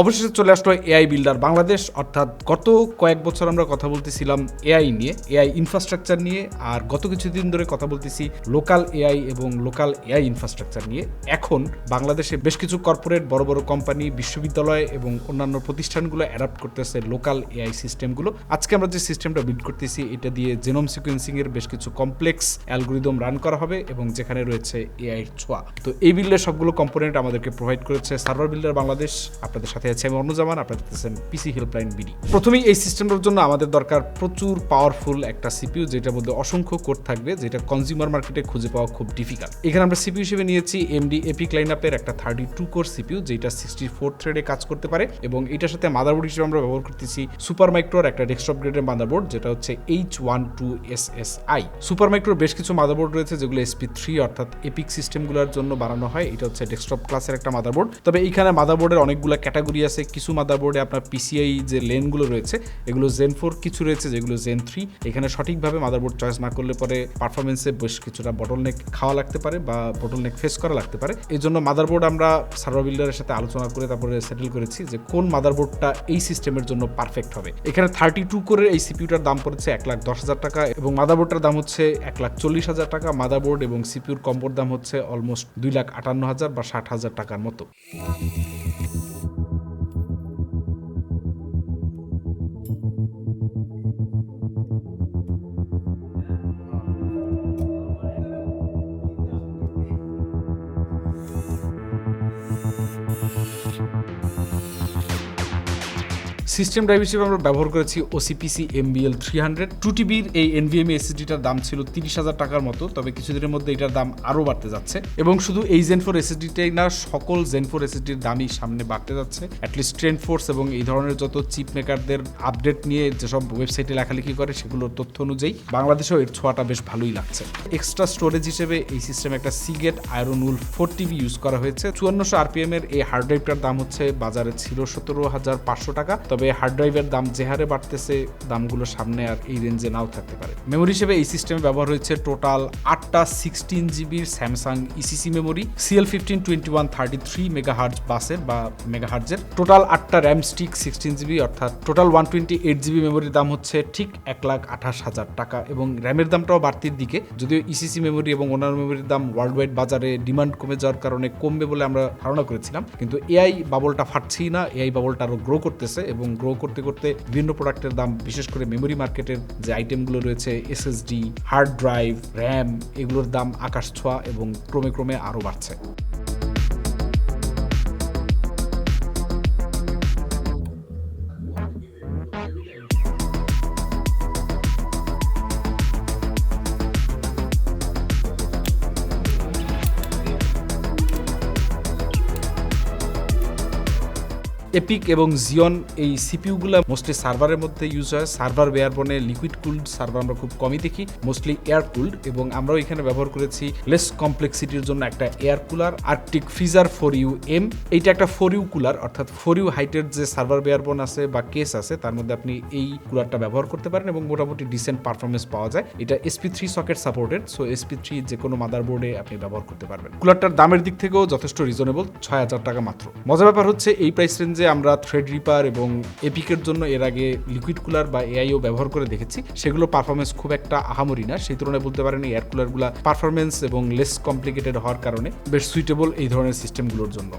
অবশেষে চলে আসলো এআই বিল্ডার বাংলাদেশ, অর্থাৎ গত কয়েক বছর আমরা কথা বলতেছিলাম এআই নিয়ে, এআই ইনফ্রাস্ট্রাকচার নিয়ে, আর গত কিছুদিন ধরে কথা বলতেছি লোকাল এআই এবং লোকাল এআই ইনফ্রাস্ট্রাকচার নিয়ে। এখন বাংলাদেশে বেশ কিছু কর্পোরেট বড় বড় কোম্পানি, বিশ্ববিদ্যালয় এবং অন্যান্য প্রতিষ্ঠানগুলো অ্যাডাপ্ট করতেছে লোকাল এআই সিস্টেমগুলো। আজকে আমরা যে সিস্টেমটা বিল্ড করতেছি এটা দিয়ে জেনোম সিকোয়েন্সিং এর বেশ কিছু কমপ্লেক্স অ্যালগোরিদম রান করা হবে এবং যেখানে রয়েছে এআই এর ছোঁয়া। তো এই বিল্ডের সবগুলো কম্পোনেন্ট আমাদেরকে প্রোভাইড করেছে সার্ভার বিল্ডার বাংলাদেশ। আপনাদের সাথে আছে আমি অনুজামান, আপনারা দেখতেছেন পিসি হেল্পলাইন বিডি। প্রথমেই এই সিস্টেমটার জন্য আমাদের দরকার প্রচুর পাওয়ারফুল একটা সিপিইউ, যেটার মধ্যে অসংখ্য কোড থাকবে, যেটা কনজিউমার মার্কেটে খুঁজে পাওয়া খুব ডিফিকাল্ট। এখানে আমরা সিপিইউ হিসেবে নিয়েছি AMD EPYC লাইনআপের একটা 32 কোর সিপিইউ, যেটা 64 থ্রেডে কাজ করতে পারে এবং এটার সাথে মাদারবোর্ড হিসেবে আমরা ব্যবহার করতেছি সুপার মাইক্রোর একটা ডেস্কটপ গ্রেডের মাদারবোর্ড, যেটা হচ্ছে H12SSI। সুপার মাইক্রোর বেশ কিছু মাদারবোর্ড রয়েছে যেগুলো SP3 অর্থাৎ এপিক সিস্টেমগুলোর জন্য বানানো হয়। এটা হচ্ছে ডেস্কটপ ক্লাসের একটা মাদারবোর্ড। তবে এইখানে মাদারবোর্ডের অনেকগুলো ক্যাটাগরি আছে। কিছু মাদারবোর্ডে আপনার PCI যে লেনগুলো রয়েছে এগুলো Zen 4, কিছু রয়েছে যেগুলো Zen 3। এখানে সঠিকভাবে মাদারবোর্ড চয়েস না করলে পরে পারফরমেন্সে বেশ কিছুটা বটলনেক খাওয়া লাগতে পারে বা বটলনেক ফেস করা লাগতে পারে। এই জন্য মাদারবোর্ড আমরা সার্ভার বিল্ডারের সাথে আলোচনা করে তারপরে সেটেল করেছি যে কোন মাদারবোর্ডটা এই সিস্টেমের জন্য পারফেক্ট হবে। এখানে 32 কোরের এই সিপিইউটার দাম পড়েছে 1,10,000 টাকা এবং মাদারবোর্ডটার দাম হচ্ছে 1,40,000 টাকা। মাদারবোর্ড এবং সিপিইউর কম্বোর দাম হচ্ছে অলমোস্ট 2,58,000 বা 60,000 টাকার মতো। সিস্টেম ড্রাইভ হিসেবে আমরা ব্যবহার করেছি OCPC MBL 300 2TBর এই NVMe SSDটার দাম ছিল 30,000 টাকার মতো, তবে কিছুদিনের মধ্যে এটার দাম আরও বাড়তে যাচ্ছে এবং শুধু এই Zen 4 SSDটাই না, সকল Zen 4 SSDর দামই সামনে বাড়তে যাচ্ছে। অ্যাটলিস্ট ট্রেন্ডফোর্স এবং এই ধরনের যত চিপ মেকারদের আপডেট নিয়ে যেসব ওয়েবসাইটে লেখালেখি করে সেগুলোর তথ্য অনুযায়ী বাংলাদেশেও এর ছোঁয়াটা বেশ ভালোই লাগছে। এক্সট্রা স্টোরেজ হিসেবে এই সিস্টেমে একটা সিগেট আয়রন উল 4TB ইউজ করা হয়েছে। 5400 RPM এর এই হার্ড ড্রাইভটার দাম হচ্ছে বাজারে ছিল 17,500 টাকা, তবে হার্ড ড্রাইভের দাম যে হারে বাড়তেছে দামগুলো সামনে আর এই রেঞ্জে নাও থাকতে পারে। মেমোরি হিসেবে এই সিস্টেমে ব্যবহার হয়েছে টোটাল 8টা 16GB Samsung ECC memory, CL15-2133 megahertz বাসের বা মেগাহার্জের, টোটাল 8টা র্যাম স্টিক 16GB, অর্থাৎ টোটাল 128GB মেমোরির দাম হচ্ছে ঠিক 1,28,000 টাকা এবং র্যামের দামটাও বাড়তির দিকে, যদিও ECC মেমোরি এবং অন্যান্য মেমোরির দাম ওয়ার্ল্ড ওয়াইড বাজারে ডিমান্ড কমে যাওয়ার কারণে কমবে বলে আমরা ধারণা করেছিলাম, কিন্তু এআই বাবলটা ফাটছেই না। এআই বাবলটা আরো গ্রো করতেছে এবং গ্রো করতে করতে বিভিন্ন প্রোডাক্টের দাম, বিশেষ করে মেমোরি মার্কেটের যে আইটেমগুলো রয়েছে SSD, হার্ড ড্রাইভ, র্যাম, এগুলোর দাম আকাশ ছোঁয়া এবং ক্রমে ক্রমে আরও বাড়ছে। এপিক এবং জিয়ন এই সিপিইউগুলো মোস্টলি সার্ভারের মধ্যে ইউজ হয়। সার্ভার বেয়ারবনে লিকুইড কুলড সার্ভার আমরা খুব কমই দেখি, মোস্টলি এয়ার কুলড, এবং আমরাও এখানে ব্যবহার করেছি লেস কমপ্লেক্সিটির জন্য একটা air cooler Arctic freezer 4U-M। এইটা একটা 4U কুলার, অর্থাৎ 4U হাইটের যে সার্ভার বেয়ারবন আছে বা কেস আছে তার মধ্যে আপনি এই কুলারটা ব্যবহার করতে পারেন এবং মোটামুটি ডিসেন্ট পারফরমেন্স পাওয়া যায়। এটা SP3 socket supported, so SP3 যে কোনো মাদারবোর্ডে আপনি ব্যবহার করতে পারবেন। কুলারটার দামের দিক থেকেও যথেষ্ট রিজনেবল, 6,000 টাকা মাত্র। মজার ব্যাপার হচ্ছে এই প্রাইস রেঞ্জে আমরা থ্রেড রিপার এবং এপিকের জন্য এর আগে লিকুইড কুলার বা এআইও ব্যবহার করে দেখেছি, সেগুলো পারফরমেন্স খুব একটা আহামরি না। সেই তুলনায় বলতে পারেন এয়ার কুলারগুলো পারফরমেন্স এবং লেস কমপ্লিকেটেড হওয়ার কারণে বেশ সুইটেবল এই ধরনের সিস্টেমগুলোর জন্য।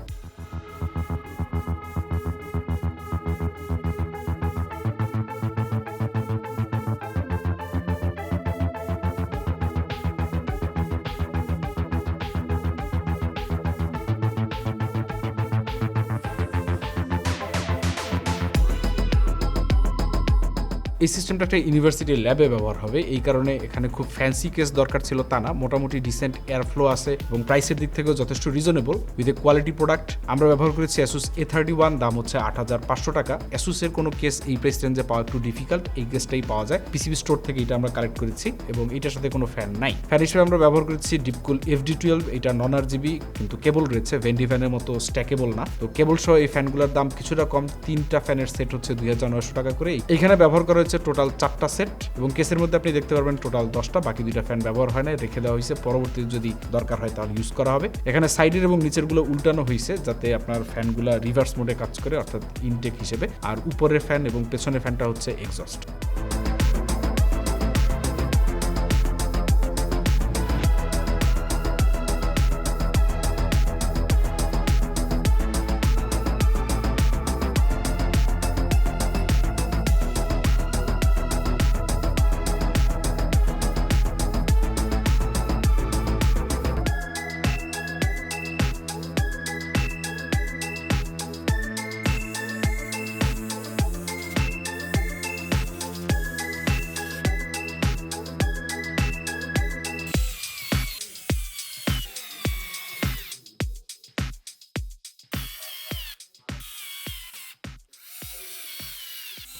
এই সিস্টেমটা একটা ইউনিভার্সিটি ল্যাবে ব্যবহার হবে, এই কারণে এখানে খুব ফ্যান্সি কেস দরকার ছিল তা না, মোটামুটি ডিসেন্ট এয়ার ফ্লো আছে এবং প্রাইসের দিক থেকেও যথেষ্ট reasonable with a quality product. আমরা ব্যবহার করেছি Asus A31, দাম হচ্ছে 8,500 টাকা। অ্যাসুসের কোনো কেস এই প্রাইস রেঞ্জে পাওয়া একটু ডিফিকাল্ট, এই কেসটাই পাওয়া যায় PCB স্টোর থেকে, এটা আমরা কালেক্ট করেছি এবং এটার সাথে কোনো ফ্যান নাই। ফ্যান হিসেবে আমরা ব্যবহার করেছি ডিপকুল FD12, এটা নন RGB কিন্তু কেবল রয়েছে, ভেন্ডি ফ্যানের মতো স্ট্যাকেবল না। তো কেবল সহ এই ফ্যানগুলোর দাম কিছুটা কম, 3টা ফ্যানের সেট হচ্ছে 2,900 টাকা করে। এখানে ব্যবহার করা হয়েছে হয়েছে টোটাল 4টা সেট এবং কেসের মধ্যে আপনি দেখতে পারবেন টোটাল 10টা, বাকি 2টা ফ্যান ব্যবহার হয় না, রেখে দেওয়া হয়েছে, পরবর্তীতে যদি দরকার হয় তাহলে ইউজ করা হবে। এখানে সাইডের এবং নিচেরগুলো উল্টানো হয়েছে যাতে আপনার ফ্যানগুলো রিভার্স মোডে কাজ করে, অর্থাৎ ইনটেক হিসেবে, আর উপরের ফ্যান এবং পেছনের ফ্যানটা হচ্ছে এক্সস্ট।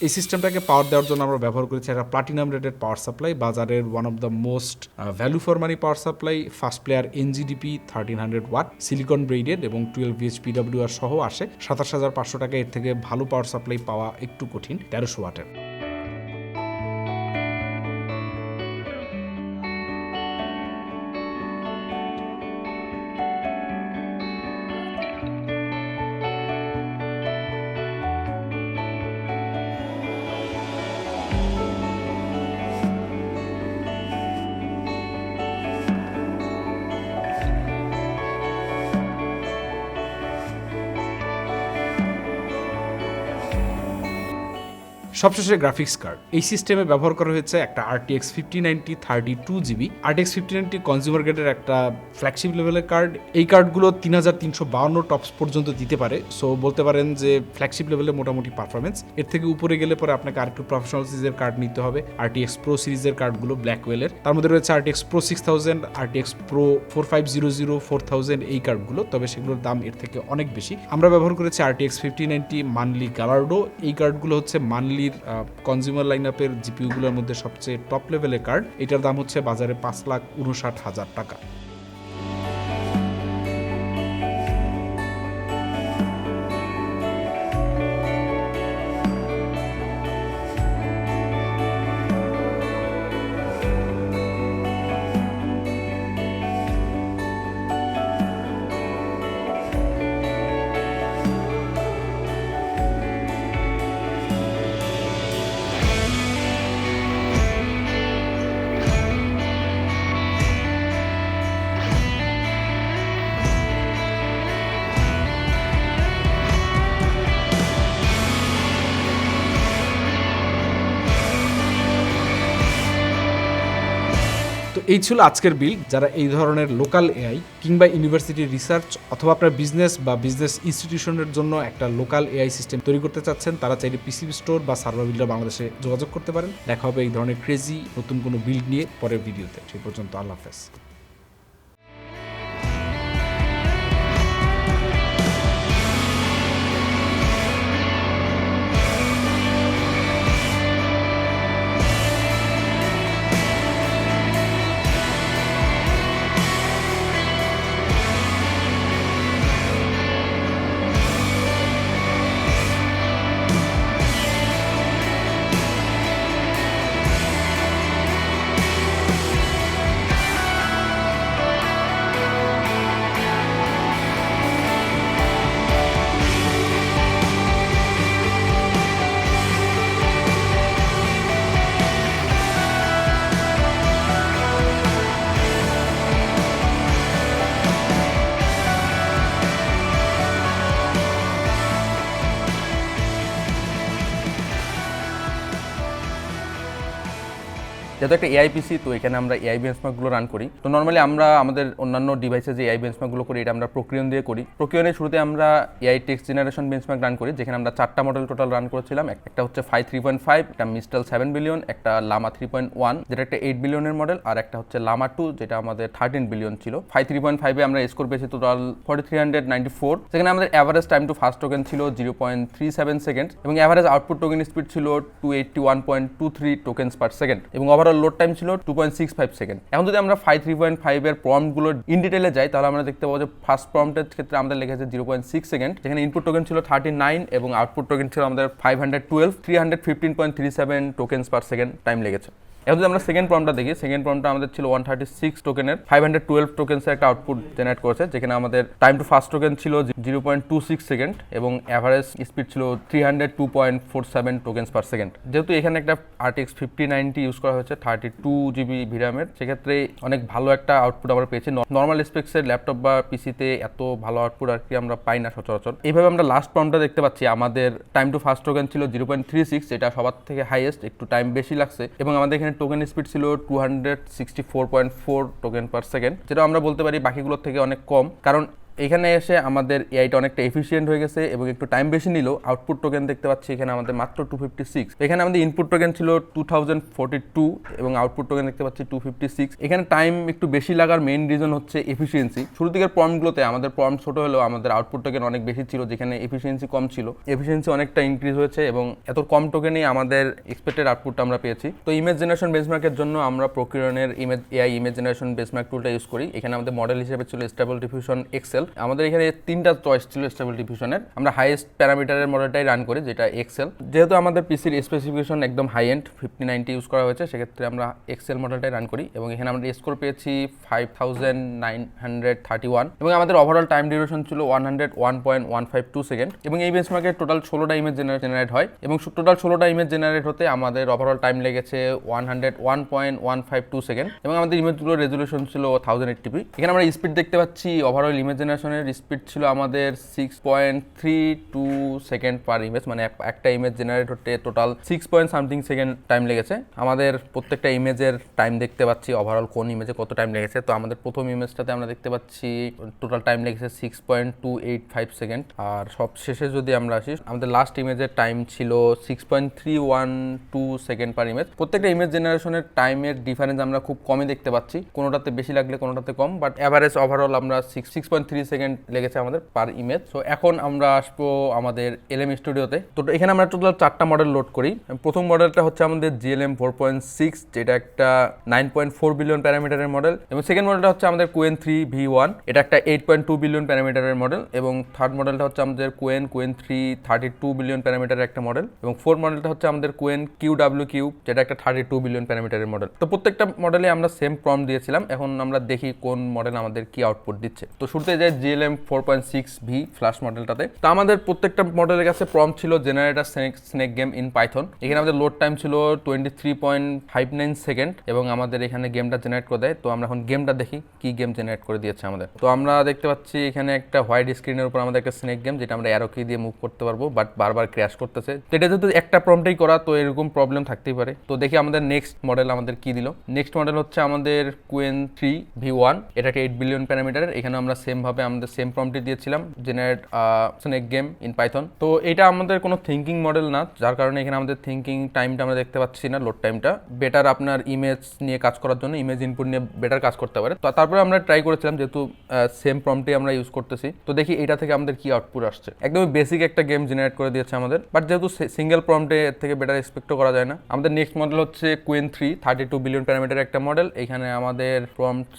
এই সিস্টেমটাকে পাওয়ার দেওয়ার জন্য আমরা ব্যবহার করেছি একটা প্লাটিনাম রেটেড পাওয়ার সাপ্লাই, বাজারের one of the most value for money power supply, first player NGDP 1300 watt, silicon braided এবং 12 VH PWR সহ আসে। 27,500 টাকা, এর থেকে ভালো পাওয়ার সাপ্লাই পাওয়া একটু কঠিন 1300 ওয়াটের। সবশেষে গ্রাফিক্স কার্ড। এই সিস্টেমে ব্যবহার করা হয়েছে একটা RTX 5090 32GB। RTX 5090 কনজিউমার গ্রেডের একটা ফ্ল্যাগশিপ লেভেলের কার্ড। এই কার্ডগুলো 3352 টপস পর্যন্ত দিতে পারে, সো বলতে পারেন যে ফ্ল্যাগশিপ লেভেলে মোটামুটি পারফরমেন্স। এর থেকে উপরে গেলে পরে আপনাকে আরেকটু প্রফেশনাল সিরিজের কার্ড নিতে হবে। RTX Pro সিরিজের কার্ডগুলো ব্ল্যাকওয়েলের, তার মধ্যে রয়েছে RTX Pro 6000, RTX Pro 4500, 4000 এই কার্ডগুলো, তবে সেগুলোর দাম এর থেকে অনেক বেশি। আমরা ব্যবহার করেছি RTX 5090 মানলি গালার্ডো। এই কার্ডগুলো হচ্ছে মানলি কনজিউমার লাইন আপের জিপিইউগুলোর মধ্যে সবচেয়ে টপ লেভেলের কার্ড। এটার দাম হচ্ছে বাজারে 5,59,000 টাকা। এই ছিল আজকের বিল্ড। যারা এই ধরনের লোকাল এআই কিংবা ইউনিভার্সিটি রিসার্চ অথবা আপনার বিজনেস বা বিজনেস ইনস্টিটিউশনের জন্য একটা লোকাল এআই সিস্টেম তৈরি করতে চাচ্ছেন, তারা চাইলে পিসিবি স্টোর বা সার্ভার বিল্ডার বাংলাদেশে যোগাযোগ করতে পারেন। দেখা হবে এই ধরনের ক্রেজি নতুন কোনো বিল্ড নিয়ে পরের ভিডিওতে। সেই পর্যন্ত আল্লাহ হাফেজ। যেহেতু একটা এআই পিসি, তো এখানে আমরা এআই বেঞ্চমার্কগুলো রান করি। তো নর্মালি আমরা আমাদের অন্যান্য ডিভাইসে যে এআই বেঞ্চমার্কগুলো করি, এটা আমরা প্রক্রিয়ন দিয়ে করি। প্রক্রিয়নের শুরুতে আমরা AI text generation benchmark run করি, যেখানে আমরা 4টা মডেল টোটাল রান করেছিলাম। একটা হচ্ছে 3.5, একটা মিস্টাল 7 বিলিয়ন, একটা লামা 3.1 যেটা একটা 8 বিলিয়নের মডেল, আর একটা হচ্ছে লামা 2 যেটা আমাদের 13 বিলিয়ন ছিল। 3.5-এ আমরা স্কোর পেয়েছি টোটাল 4394, যেখানে আমাদের average time to first token ছিল 0.37 সেকেন্ড এবং অ্যাভারেজ আউটপুট টোকেন স্পিড ছিল 281.23 টোকেন্স পার সেকেন্ড এবং ওভারঅল ওভারঅল লোড টাইম ছিল 2.65 সেকেন্ড। এখন যদি আমরা 3.5 এর প্রম্পটগুলো ইন ডিটেলে যাই তাহলে আমরা দেখতে পাবো যে ফার্স্ট প্রম্পটের ক্ষেত্রে আমাদের লেগেছে 0.6 সেকেন্ড, যেখানে ইনপুট টোকেন ছিল 39 এবং আউটপুট টোকেন ছিল আমাদের 512, 315.37 টোকেন্স পার সেকেন্ড টাইম লেগেছে। এখন যদি আমরা সেকেন্ড প্রম্পটটা দেখি, সেকেন্ড প্রম্পটটা আমাদের ছিল 136 টোকেনের 512 টোকেন্সের একটা আউটপুট জেনারেট করেছে, যেখানে আমাদের টাইম টু ফার্স্ট টোকেন ছিল 0.26 সেকেন্ড এবং অ্যাভারেজ স্পিড ছিল 302.47 টোকেন্স পার সেকেন্ড। যেহেতু এখানে একটা RTX 5090 ইউজ করা হয়েছে 32GB ভিরামের, সেক্ষেত্রে অনেক ভালো একটা আউটপুট আমরা পেয়েছি। নর্মাল স্পেক্সের ল্যাপটপ বা পিসিতে এত ভালো আউটপুট আর কি আমরা পাই না সচরাচর। এইভাবে আমরা লাস্ট প্রম্পটটা দেখতে পাচ্ছি, আমাদের টাইম টু ফার্স্ট টোকেন ছিল 0.36, যেটা সবার থেকে হাইয়েস্ট, একটু টাইম বেশি লাগছে, এবং আমাদের এখানে টোকেন স্পিড ছিল 264.4 টোকেন পার সেকেন্ড, যেটা আমরা বলতে পারি বাকিগুলোর থেকে অনেক কম, কারণ এখানে এসে আমাদের এআইটা অনেকটা এফিসিয়েন্ট হয়ে গেছে এবং একটু টাইম বেশি নিল। আউটপুট টোকেন দেখতে পাচ্ছি এখানে আমাদের মাত্র 256। এখানে আমাদের ইনপুট টোকেন ছিল 2042 এবং আউটপুট টোকেন দেখতে পাচ্ছি 256। এখানে টাইম একটু বেশি লাগার মেইন রিজন হচ্ছে এফিসিয়েন্সি। শুরু দিকের প্রম্পটগুলোতে আমাদের প্রম্পট ছোট হলেও আমাদের আউটপুট টোকেন অনেক বেশি ছিল, যেখানে এফিসিয়েন্সি কম ছিল। এফিসিয়েন্সি অনেকটা ইনক্রিজ হয়েছে এবং এত কম টোকেনেই আমাদের এক্সপেক্টেড আউটপুটটা আমরা পেয়েছি। তো ইমেজ জেনারেশন বেঞ্চমার্কের জন্য আমরা প্রকিউরনের ইমেজ জেনারেশন বেঞ্চমার্ক টুলটা ইউজ করি। এখানে আমাদের মডেল হিসেবে ছিল স্টেবল ডিফিউশন এক্সেল। আমাদের এখানে তিনটা চয়েস ছিল স্টেবল ডিফিউশনের। আমরা হাইয়েস্ট প্যারামিটারের মডেলটাই রান করি, যেটা এক্সেল। যেহেতু আমাদের পিসির স্পেসিফিকেশন একদম হাই এন্ড 5090 ইউজ করা হয়েছে, সেক্ষেত্রে আমরা এক্সেল মডেলটাই রান করি এবং এখানে আমরা স্কোর পেয়েছি 5931 এবং আমাদের ওভারঅল টাইম ডিউরেশন ছিল 101.152 সেকেন্ড এবং এই বেঞ্চমার্কে টোটাল 16টা ইমেজ জেনারেট হয় এবং টোটাল 16টা ইমেজ জেনারেট হতে আমাদের ওভারঅল টাইম লেগেছে 101.152 সেকেন্ড এবং আমাদের ইমেজগুলোর রেজুলেশন ছিল 1080p। এখানে আমরা স্পিড দেখতে পাচ্ছি, ওভারঅল ইমেজ জেনারেশনের স্পিড ছিল আমাদের 6.32 সেকেন্ড পার ইমেজ, মানে একটা ইমেজ জেনারেট হতে টোটাল 6 সেকেন্ড টাইম লেগেছে। আমাদের প্রত্যেকটা ইমেজের টাইম দেখতে পাচ্ছি, ওভারঅল কোন ইমেজে কত টাইম লেগেছে। তো আমাদের প্রথম ইমেজটাতে আমরা দেখতে পাচ্ছি টোটাল টাইম লেগেছে 6.285 সেকেন্ড। আর সব শেষে যদি আমরা আসি, আমাদের লাস্ট ইমেজের টাইম ছিল 6.312 সেকেন্ড পার ইমেজ। প্রত্যেকটা ইমেজ জেনারেশনের টাইমের ডিফারেন্স আমরা খুব কমই দেখতে পাচ্ছি, কোনোটাতে বেশি লাগলে কোনোটাতে কম, বাট অ্যাভারেজ ওভারঅল আমরা 6.3 সেকেন্ড লেগেছে আমাদের পার ইমেজ। সো এখন আমরা আসবো আমাদের এলএম স্টুডিওতে। তো এখানে আমরা টোটাল 4টা মডেল লোড করি। প্রথম মডেলটা হচ্ছে আমাদের GLM 4.6, যেটা একটা 9.4 বিলিয়ন প্যারামিটারের মডেল, এবং সেকেন্ড মডেলটা হচ্ছে আমাদের Quen 3 V1, এটা একটা 8.2 বিলিয়ন প্যারামিটারের মডেল, এবং থার্ড মডেলটা হচ্ছে আমাদের Quen 3 32 বিলিয়ন প্যারামিটারের একটা মডেল, এবং ফোর্থ মডেলটা হচ্ছে আমাদের Quen QW, যেটা একটা 32 বিলিয়ন প্যারামিটারের মডেল। তো প্রত্যেকটা মডেলে আমরা সেম প্রম্পট দিয়েছিলাম। এখন আমরা দেখি কোন মডেল আমাদের কি আউটপুট দিচ্ছে। তো শুরুতে যায় GLM 4.6V ফ্ল্যাশ মডেলটাতে। তো আমাদের প্রত্যেকটা মডেলের কাছে প্রম্পট ছিল generator snake game in Python. এখানে আমাদের লোড টাইম ছিল 23.59 সেকেন্ড এবং আমাদের এখানে গেমটা জেনারেট করে দেয়। তো আমরা এখন গেমটা দেখি কি গেম জেনারেট করে দিয়েছে আমাদের। তো আমরা দেখতে পাচ্ছি এখানে একটা হোয়াইট স্ক্রিনের উপর আমাদের একটা স্নেক গেম, যেটা আমরা অ্যারো কি দিয়ে মুভ করতে পারবো, বাট বারবার ক্র্যাশ করতেছে। তো এটা যেহেতু একটা প্রম্পটেই করা, তো এরকম প্রবলেম থাকতেই পারে। তো দেখি আমাদের নেক্সট মডেল আমাদের কি দিল। নেক্সট মডেল হচ্ছে আমাদের Quen 3 V1, এটা একটা 8 বিলিয়ন প্যারামিটারের। এখানে আমরা সেম ভাবে আমাদের সেম প্রম্পটই দিয়েছিলাম, generate snake game in Python. তো এটা আমাদের কোনো থিঙ্কিং মডেল না, যার কারণে এখানে আমাদের থিঙ্কিং টাইমটা আমরা দেখতে পাচ্ছি না, লোড টাইমটা। বেটার আপনার ইমেজ নিয়ে কাজ করার জন্য ইমেজ ইনপুট নিয়ে বেটার কাজ করতে পারে। তো তারপরে আমরা ট্রাই করেছিলাম, যেহেতু সেম প্রম্পটই আমরা ইউজ করতেছি, তো দেখি এটা থেকে আমাদের কি আউটপুট আসছে। একদমই বেসিক একটা গেম জেনারেট করে দিয়েছে আমাদের, বাট যেহেতু সিঙ্গেল প্রম্পটে এর থেকে বেটার এক্সপেক্টও করা যায় না। আমাদের নেক্সট মডেল হচ্ছে Quen 3 32 বিলিয়ন প্যারামিটারের একটা মডেল। এখানে আমাদের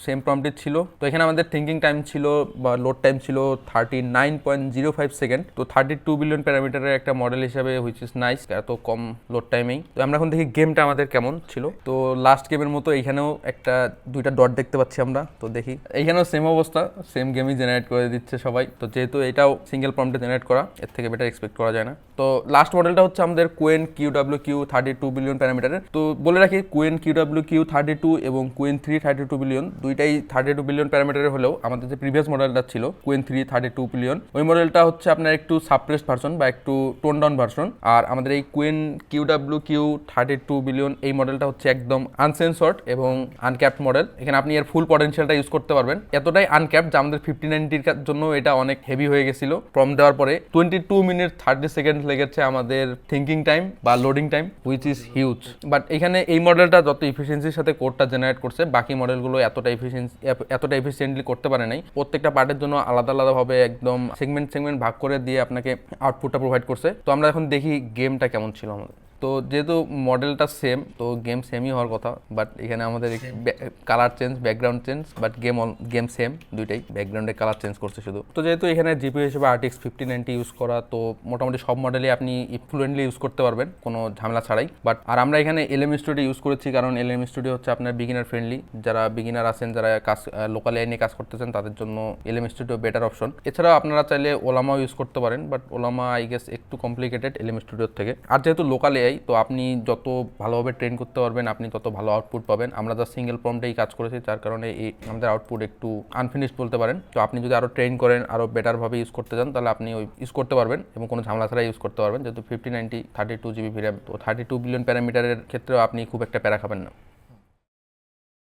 সেম প্রম্পটই ছিল। তো এখানে আমাদের থিঙ্কিং টাইম ছিল বা লোড টাইম ছিল 39.05 সেকেন্ড। তো 32 বিলিয়ন প্যারামিটারের একটা মডেল হিসাবে হুইচ ইজ নাইস, এত কম লোড টাইমেই। তো আমরা এখন দেখি গেমটা আমাদের কেমন ছিল। তো লাস্ট গেমের মতো এইখানেও একটা দুইটা ডট দেখতে পাচ্ছি আমরা। তো দেখি এইখানেও সেম অবস্থা, সেম গেমই জেনারেট করে দিচ্ছে সবাই। তো যেহেতু এটাও সিঙ্গেল প্রম্পটে জেনারেট করা, এর থেকে বেটার এক্সপেক্ট করা যায় না। তো লাস্ট মডেলটা হচ্ছে আমাদের Quen QW 32 বিলিয়ন প্যারামিটারের। তো বলে রাখি Quen QW 32 এবং Quen 3 32 বিলিয়ন দুইটাই 32 বিলিয়ন প্যারামিটারের হলেও আমাদের যে প্রিভিয়াস মডেলটা ছিল Quen 3 32 বিলিয়ন, ওই মডেলটা হচ্ছে আপনার একটু সাপ্রেসড ভার্সন বা একটু টোন ডাউন ভার্সন। আর আমাদের এই Quen QW 32 বিলিয়ন এই মডেলটা হচ্ছে একদম আনসেন্সর্ড এবং আনক্যাপড মডেল। এখানে আপনি এর ফুল পটেনশিয়ালটা ইউজ করতে পারবেন। এতটাই আনক্যাপড যে আমাদের 5090 জন্য এটা অনেক হেভি হয়ে গেছিল। প্রম্পট দেওয়ার পরে 22 মিনিট 30 সেকেন্ড লেগেছে আমাদের থিঙ্কিং টাইম বা loading time, which is huge. But এখানে এই মডেলটা যত ইফিসিয়েন্সির সাথে কোডটা জেনারেট করছে, বাকি মডেলগুলো এতটা এফিসিয়েন্টলি করতে পারে নাই। প্রত্যেকটা পার্টের জন্য আলাদা আলাদাভাবে একদম সেগমেন্ট ভাগ করে দিয়ে আপনাকে আউটপুটটা প্রোভাইড করছে। তো আমরা এখন দেখি গেমটা কেমন ছিল আমাদের। তো যেহেতু মডেলটা সেম, তো গেম সেমই হওয়ার কথা, বাট এখানে আমাদের colour change, background change, but game same দুইটাই, ব্যাকগ্রাউন্ডে কালার চেঞ্জ করছে শুধু। তো যেহেতু এখানে জিপিইউ হিসেবে RTX 5090 ইউজ করা, তো মোটামুটি সব মডেলে আপনি ফ্লুয়েন্টলি ইউজ করতে পারবেন কোনো ঝামেলা ছাড়াই। বাট আর আমরা এখানে LLM স্টুডিও ইউজ করেছি, কারণ LLM স্টুডিও হচ্ছে আপনার বিগিনার ফ্রেন্ডলি, যারা বিগিনার আছেন, যারা কাজ লোকাল এআই নিয়ে কাজ করতেছেন, তাদের জন্য LLM স্টুডিও বেটার অপশন। এছাড়াও আপনারা চাইলে ওলামাও ইউজ করতে পারেন, বাট ওলামা আই গেস একটু কমপ্লিকেটেড LLM স্টুডিওর থেকে। আর যেহেতু লোকাল এআই, তো আপনি যত ভালোভাবে ট্রেন করতে পারবেন, আপনি তত ভালো আউটপুট পাবেন। আমরা যা সিঙ্গেল প্রম্পটেই কাজ করেছি, যার কারণে এই আমাদের আউটপুট একটু আনফিনিশড বলতে পারেন। তো আপনি যদি আরও ট্রেন করেন, আরও বেটারভাবে ইউজ করতে চান, তাহলে আপনি ওই ইউজ করতে পারবেন এবং কোনো ঝামেলা ছাড়া ইউজ করতে পারবেন। যেহেতু 5090 32 GB RAM, তো 32 বিলিয়ন প্যারামিটারের ক্ষেত্রেও আপনি খুব একটা প্যারা খাবেন না।